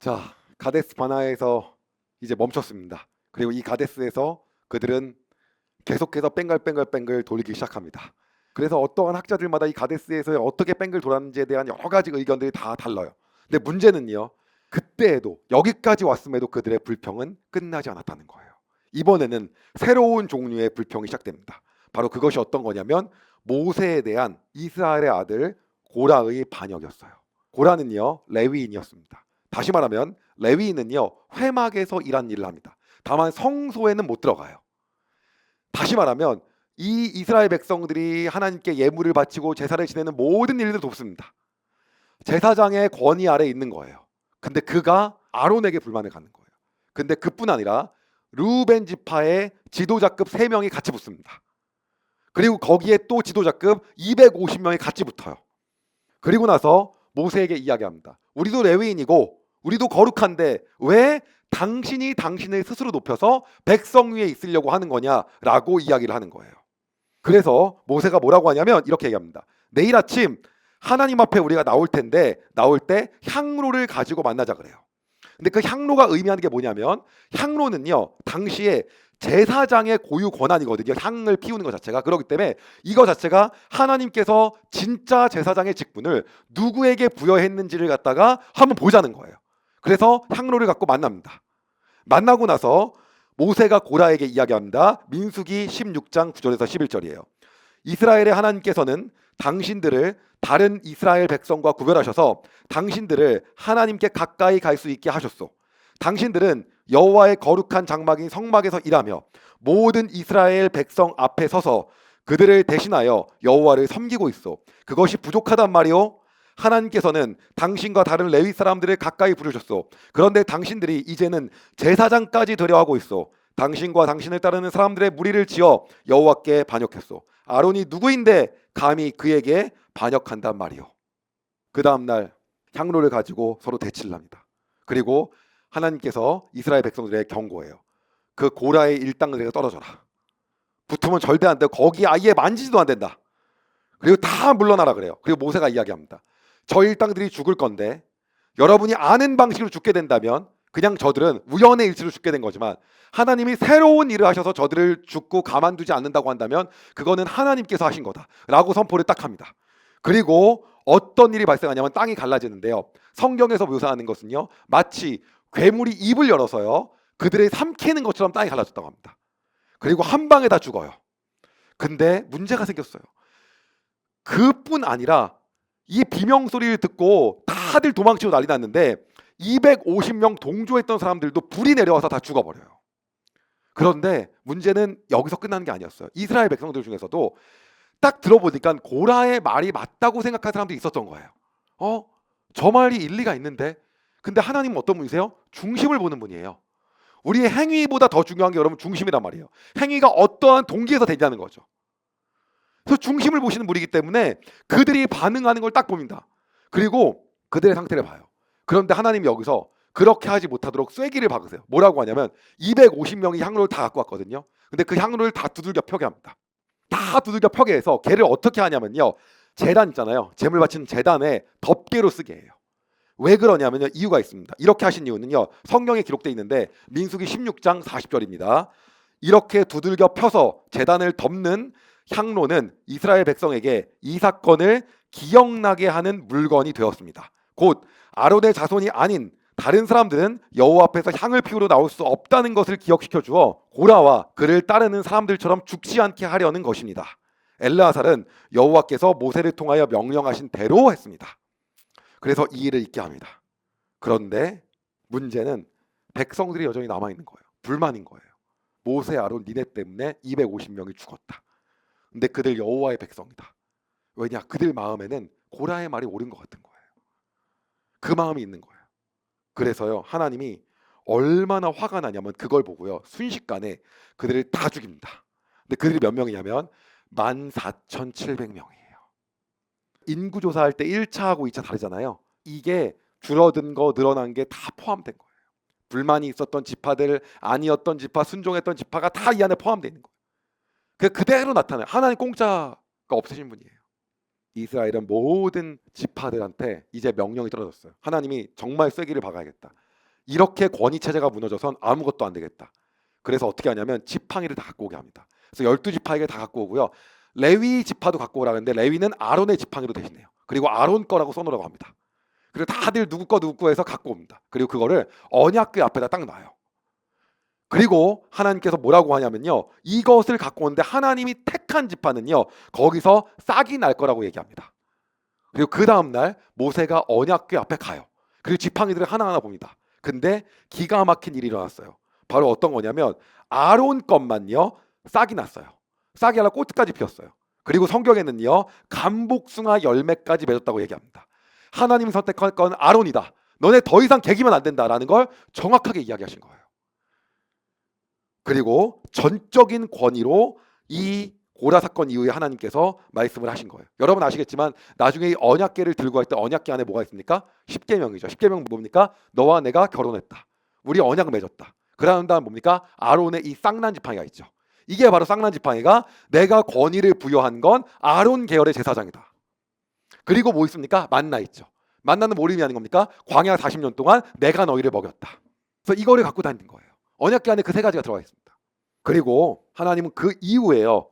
자, 가데스 바나에서 이제 멈췄습니다. 그리고 이 가데스에서 그들은 계속해서 뺑글뺑글 돌기 시작합니다. 그래서 어떠한 학자들마다 이 가데스에서 어떻게 뺑글 돌았는지에 대한 여러 가지 의견들이 다 달라요. 근데 문제는요, 그때에도 여기까지 왔음에도 그들의 불평은 끝나지 않았다는 거예요. 이번에는 새로운 종류의 불평이 시작됩니다. 바로 그것이 어떤 거냐면 모세에 대한 이스라엘의 아들 고라의 반역이었어요. 고라는요, 레위인이었습니다. 다시 말하면 레위인은요, 회막에서 일한 일을 합니다. 다만 성소에는 못 들어가요. 다시 말하면 이 이스라엘 백성들이 하나님께 예물을 바치고 제사를 지내는 모든 일들을 돕습니다. 제사장의 권위 아래 있는 거예요. 근데 그가 아론에게 불만을 갖는 거예요. 근데 그뿐 아니라 르우벤 지파의 지도자급 3명이 같이 붙습니다. 그리고 거기에 또 지도자급 250명이 같이 붙어요. 그리고 나서 모세에게 이야기합니다. 우리도 레위인이고 우리도 거룩한데 왜 당신이 당신을 스스로 높여서 백성 위에 있으려고 하는 거냐라고 이야기를 하는 거예요. 그래서 모세가 뭐라고 하냐면 이렇게 얘기합니다. 내일 아침 하나님 앞에 우리가 나올 텐데 나올 때 향로를 가지고 만나자 그래요. 근데 그 향로가 의미하는 게 뭐냐면 향로는요, 당시에 제사장의 고유 권한이거든요. 향을 피우는 것 자체가. 그렇기 때문에 이거 자체가 하나님께서 진짜 제사장의 직분을 누구에게 부여했는지를 갖다가 한번 보자는 거예요. 그래서 향로를 갖고 만납니다. 만나고 나서 모세가 고라에게 이야기합니다. 민수기 16장 9절에서 11절이에요. 이스라엘의 하나님께서는 당신들을 다른 이스라엘 백성과 구별하셔서 당신들을 하나님께 가까이 갈 수 있게 하셨소. 당신들은 여호와의 거룩한 장막인 성막에서 일하며 모든 이스라엘 백성 앞에 서서 그들을 대신하여 여호와를 섬기고 있어. 그것이 부족하단 말이오. 하나님께서는 당신과 다른 레위 사람들을 가까이 부르셨소. 그런데 당신들이 이제는 제사장까지 되려 하고 있어. 당신과 당신을 따르는 사람들의 무리를 지어 여호와께 반역했소. 아론이 누구인데 감히 그에게 반역한단 말이오. 그 다음날 향로를 가지고 서로 대치를 합니다. 그리고 하나님께서 이스라엘 백성들에게 경고해요. 그 고라의 일당에서 떨어져라. 붙으면 절대 안 돼. 거기 아예 만지지도 안 된다. 그리고 다 물러나라 그래요. 그리고 모세가 이야기합니다. 저 일당들이 죽을 건데 여러분이 아는 방식으로 죽게 된다면 그냥 저들은 우연의 일치로 죽게 된 거지만 하나님이 새로운 일을 하셔서 저들을 죽고 가만두지 않는다고 한다면 그거는 하나님께서 하신 거다 라고 선포를 딱 합니다. 그리고 어떤 일이 발생하냐면 땅이 갈라지는데요. 성경에서 묘사하는 것은요, 마치 괴물이 입을 열어서요 그들을 삼키는 것처럼 땅이 갈라졌다고 합니다. 그리고 한 방에 다 죽어요. 근데 문제가 생겼어요. 그뿐 아니라 이 비명 소리를 듣고 다들 도망치고 난리 났는데 250명 동조했던 사람들도 불이 내려와서 다 죽어버려요. 그런데 문제는 여기서 끝나는 게 아니었어요. 이스라엘 백성들 중에서도 딱 들어보니까 고라의 말이 맞다고 생각하는 사람들이 있었던 거예요. 저 말이 일리가 있는데. 근데 하나님은 어떤 분이세요? 중심을 보는 분이에요. 우리의 행위보다 더 중요한 게 여러분 중심이란 말이에요. 행위가 어떠한 동기에서 되냐는 거죠. 그래서 중심을 보시는 분이기 때문에 그들이 반응하는 걸 딱 봅니다. 그리고 그들의 상태를 봐요. 그런데 하나님이 여기서 그렇게 하지 못하도록 쐐기를 박으세요. 뭐라고 하냐면 250명이 향로를 다 갖고 왔거든요. 근데 그 향로를 다 두들겨 펴게 합니다. 다 두들겨 펴게 해서 걔를 어떻게 하냐면요, 제단 있잖아요. 제물 바치는 제단에 덮개로 쓰게 해요. 왜 그러냐면요, 이유가 있습니다. 이렇게 하신 이유는요, 성경에 기록되어 있는데 민수기 16장 40절입니다. 이렇게 두들겨 펴서 제단을 덮는 향로는 이스라엘 백성에게 이 사건을 기억나게 하는 물건이 되었습니다. 곧 아론의 자손이 아닌 다른 사람들은 여호와 앞에서 향을 피우러 나올 수 없다는 것을 기억시켜 주어 고라와 그를 따르는 사람들처럼 죽지 않게 하려는 것입니다. 엘르아살은 여호와께서 모세를 통하여 명령하신 대로 했습니다. 그래서 이 일을 잊게 합니다. 그런데 문제는 백성들이 여전히 남아있는 거예요. 불만인 거예요. 모세, 아론, 니네 때문에 250명이 죽었다. 근데 그들 여호와의 백성이다. 왜냐? 그들 마음에는 고라의 말이 옳은 것 같은 거예요. 그 마음이 있는 거예요. 그래서요, 하나님이 얼마나 화가 나냐면 그걸 보고요, 순식간에 그들을 다 죽입니다. 근데 그들이 몇 명이냐면 14,700명이에요. 인구조사할 때 1차하고 2차 다르잖아요. 이게 줄어든 거 늘어난 게 다 포함된 거예요. 불만이 있었던 지파들, 아니었던 지파, 순종했던 지파가 다 이 안에 포함되어 있는 거예요. 그대로 나타나요. 하나님 공짜가 없으신 분이에요. 이스라엘은 모든 지파들한테 이제 명령이 떨어졌어요. 하나님이 정말 쐐기를 박아야겠다. 이렇게 권위 체제가 무너져선 아무것도 안 되겠다. 그래서 어떻게 하냐면 지팡이를 다 갖고 오게 합니다. 그래서 12지파에게 다 갖고 오고요. 레위 지파도 갖고 오라는데 레위는 아론의 지팡이로 대신해요. 그리고 아론 거라고 써놓으라고 합니다. 그리고 다들 누구 거 해서 갖고 옵니다. 그리고 그거를 언약궤 앞에다 딱 놔요. 그리고 하나님께서 뭐라고 하냐면요, 이것을 갖고 오는데 하나님이 택한 지파는요 거기서 싹이 날 거라고 얘기합니다. 그리고 그 다음날 모세가 언약궤 앞에 가요. 그리고 지팡이들을 하나하나 봅니다. 근데 기가 막힌 일이 일어났어요. 바로 어떤 거냐면 아론 것만요 싹이 났어요. 싹이 하나 꽃까지 피었어요. 그리고 성경에는요 감복숭아 열매까지 맺었다고 얘기합니다. 하나님이 선택한 건 아론이다. 너네 더 이상 개기면 안 된다라는 걸 정확하게 이야기하신 거예요. 그리고 전적인 권위로 이 고라 사건 이후에 하나님께서 말씀을 하신 거예요. 여러분 아시겠지만 나중에 이 언약궤를 들고 갈 때 언약궤 안에 뭐가 있습니까? 십계명이죠. 십계명 뭡니까? 너와 내가 결혼했다. 우리 언약을 맺었다. 그러는 다음 뭡니까? 아론의 이 쌍난 지팡이가 있죠. 이게 바로 쌍난 지팡이가 내가 권위를 부여한 건 아론 계열의 제사장이다. 그리고 뭐 있습니까? 만나 있죠. 만나는 뭘 의미하는 겁니까? 광야 40년 동안 내가 너희를 먹였다. 그래서 이거를 갖고 다니는 거예요. 언약궤 안에 그 세 가지가 들어가 있습니다. 그리고 하나님은 그 이후에요.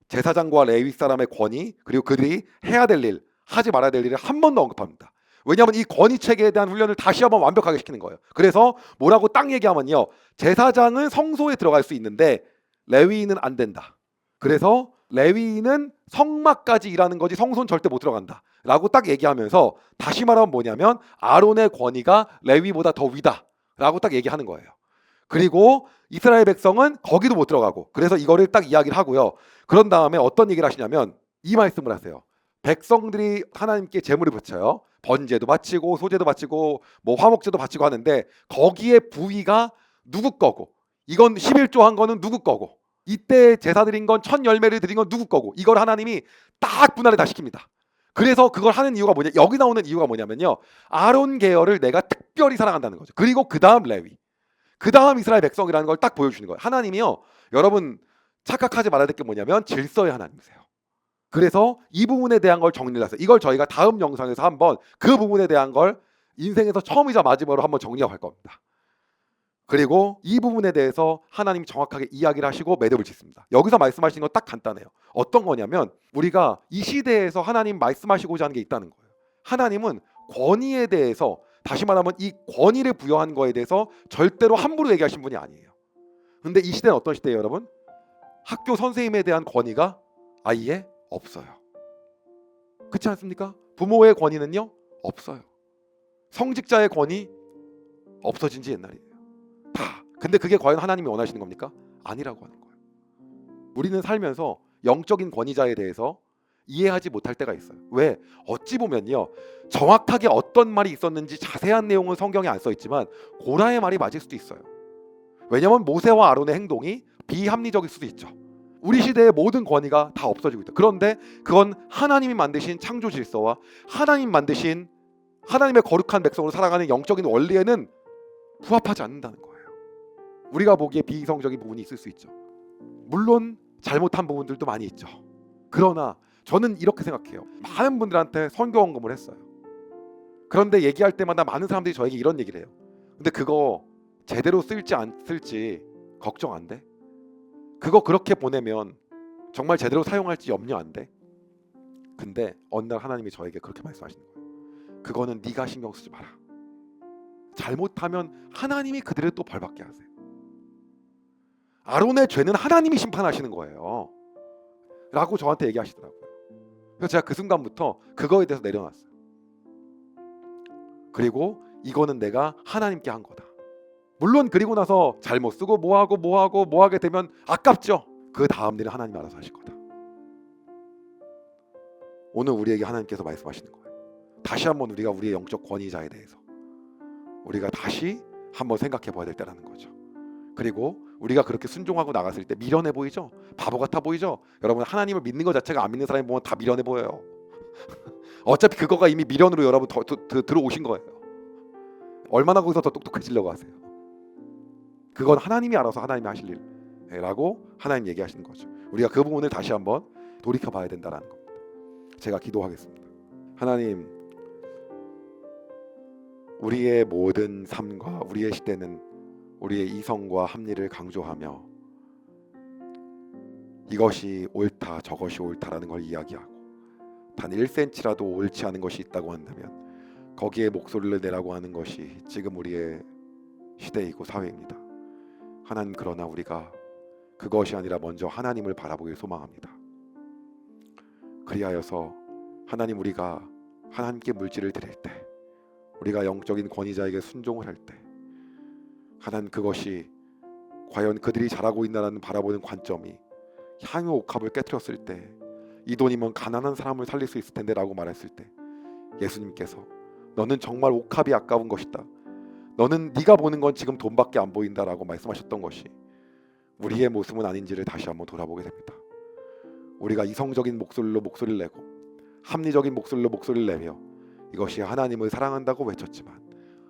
제사장과 레위 사람의 권위 그리고 그들이 해야 될 일, 하지 말아야 될 일을 한 번 더 언급합니다. 왜냐하면 이 권위 체계에 대한 훈련을 다시 한번 완벽하게 시키는 거예요. 그래서 뭐라고 딱 얘기하면요. 제사장은 성소에 들어갈 수 있는데 레위인은 안 된다. 그래서 레위인은 성막까지 일하는 거지 성소는 절대 못 들어간다. 라고 딱 얘기하면서 다시 말하면 뭐냐면 아론의 권위가 레위보다 더 위다. 라고 딱 얘기하는 거예요. 그리고 이스라엘 백성은 거기도 못 들어가고 그래서 이거를 딱 이야기를 하고요. 그런 다음에 어떤 얘기를 하시냐면 이 말씀을 하세요. 백성들이 하나님께 제물을 바쳐요. 번제도 바치고 소제도 바치고 뭐 화목제도 바치고 하는데 거기에 부위가 누구 거고 이건 11조 한 거는 누구 거고 이때 제사 드린 건 첫 열매를 드린 건 누구 거고 이걸 하나님이 딱 분할을 다 시킵니다. 그래서 그걸 하는 이유가 뭐냐 여기 나오는 이유가 뭐냐면요. 아론 계열을 내가 특별히 사랑한다는 거죠. 그리고 그 다음 레위 그 다음 이스라엘 백성이라는 걸 딱 보여주는 거예요. 하나님이요. 여러분 착각하지 말아야 될 게 뭐냐면 질서의 하나님이세요. 그래서 이 부분에 대한 걸 정리를 했어요. 이걸 저희가 다음 영상에서 한번 그 부분에 대한 걸 인생에서 처음이자 마지막으로 한번 정리하고 갈 겁니다. 그리고 이 부분에 대해서 하나님이 정확하게 이야기를 하시고 매듭을 짓습니다. 여기서 말씀하시는 건 딱 간단해요. 어떤 거냐면 우리가 이 시대에서 하나님 말씀하시고자 하는 게 있다는 거예요. 하나님은 권위에 대해서 다시 말하면 이 권위를 부여한 거에 대해서 절대로 함부로 얘기하신 분이 아니에요. 근데 이 시대는 어떤 시대예요, 여러분? 학교 선생님에 대한 권위가 아예 없어요. 그렇지 않습니까? 부모의 권위는요? 없어요. 성직자의 권위 없어진 지 옛날이에요. 다. 근데 그게 과연 하나님이 원하시는 겁니까? 아니라고 하는 거예요. 우리는 살면서 영적인 권위자에 대해서 이해하지 못할 때가 있어요. 왜? 어찌 보면요. 정확하게 어떤 말이 있었는지 자세한 내용은 성경에 안 써 있지만 고라의 말이 맞을 수도 있어요. 왜냐하면 모세와 아론의 행동이 비합리적일 수도 있죠. 우리 시대의 모든 권위가 다 없어지고 있다. 그런데 그건 하나님이 만드신 창조 질서와 하나님 만드신 하나님의 거룩한 백성으로 살아가는 영적인 원리에는 부합하지 않는다는 거예요. 우리가 보기에 비이성적인 부분이 있을 수 있죠. 물론 잘못한 부분들도 많이 있죠. 그러나 저는 이렇게 생각해요. 많은 분들한테 선교 헌금을 했어요. 그런데 얘기할 때마다 많은 사람들이 저에게 이런 얘기를 해요. 근데 그거 제대로 쓸지 안 쓸지 걱정 안 돼? 그거 그렇게 보내면 정말 제대로 사용할지 염려 안 돼? 근데 어느 날 하나님이 저에게 그렇게 말씀하시는 거예요. 그거는 네가 신경 쓰지 마라. 잘못하면 하나님이 그들을 또 벌받게 하세요. 아론의 죄는 하나님이 심판하시는 거예요. 라고 저한테 얘기하시더라고요. 그래서 제가 그 순간부터 그거에 대해서 내려놨어요. 그리고 이거는 내가 하나님께 한 거다. 물론 그리고 나서 잘못 쓰고 뭐 하게 되면 아깝죠. 그 다음 일은 하나님이 알아서 하실 거다. 오늘 우리에게 하나님께서 말씀하시는 거예요. 다시 한번 우리가 우리의 영적 권위자에 대해서 우리가 다시 한번 생각해 봐야 될 때라는 거죠. 그리고 우리가 그렇게 순종하고 나갔을 때 미련해 보이죠? 바보 같아 보이죠? 여러분 하나님을 믿는 것 자체가 안 믿는 사람이 보면 다 미련해 보여요. 어차피 그거가 이미 미련으로 여러분 들어오신 거예요. 얼마나 거기서 더 똑똑해지려고 하세요? 그건 하나님이 알아서 하나님이 하실 일이라고 하나님 얘기하시는 거죠. 우리가 그 부분을 다시 한번 돌이켜 봐야 된다는 겁니다. 제가 기도하겠습니다. 하나님, 우리의 모든 삶과 우리의 시대는 우리의 이성과 합리를 강조하며 이것이 옳다 저것이 옳다라는 걸 이야기하고 단 1cm라도 옳지 않은 것이 있다고 한다면 거기에 목소리를 내라고 하는 것이 지금 우리의 시대이고 사회입니다. 하나님, 그러나 우리가 그것이 아니라 먼저 하나님을 바라보길 소망합니다. 그리하여서 하나님, 우리가 하나님께 물질을 드릴 때, 우리가 영적인 권위자에게 순종을 할 때, 하나님, 그것이 과연 그들이 잘하고 있나라는 바라보는 관점이 향유 옥합을 깨트렸을 때 이 돈이면 가난한 사람을 살릴 수 있을 텐데 라고 말했을 때 예수님께서 너는 정말 옥합이 아까운 것이다, 너는 네가 보는 건 지금 돈밖에 안 보인다라고 말씀하셨던 것이 우리의 모습은 아닌지를 다시 한번 돌아보게 됩니다. 우리가 이성적인 목소리로 목소리를 내고 합리적인 목소리로 목소리를 내며 이것이 하나님을 사랑한다고 외쳤지만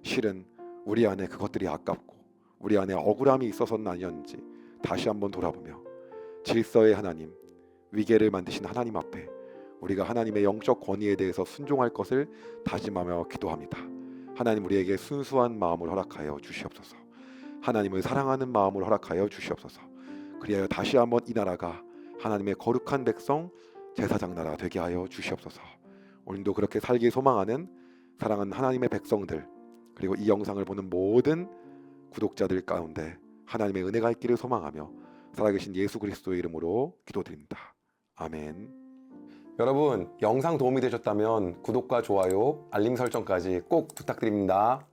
실은 우리 안에 그것들이 아깝고 우리 안에 억울함이 있어서는 아니었는지 다시 한번 돌아보며 질서의 하나님, 위계를 만드신 하나님 앞에 우리가 하나님의 영적 권위에 대해서 순종할 것을 다짐하며 기도합니다. 하나님, 우리에게 순수한 마음을 허락하여 주시옵소서. 하나님을 사랑하는 마음을 허락하여 주시옵소서. 그리하여 다시 한번 이 나라가 하나님의 거룩한 백성 제사장 나라 되게 하여 주시옵소서. 오늘도 그렇게 살기 소망하는 사랑하는 하나님의 백성들, 그리고 이 영상을 보는 모든 구독자들 가운데 하나님의 은혜가 있기를 소망하며 살아계신 예수 그리스도의 이름으로 기도드립니다. 아멘. 여러분, 영상 도움이 되셨다면 구독과 좋아요, 알림 설정까지 꼭 부탁드립니다.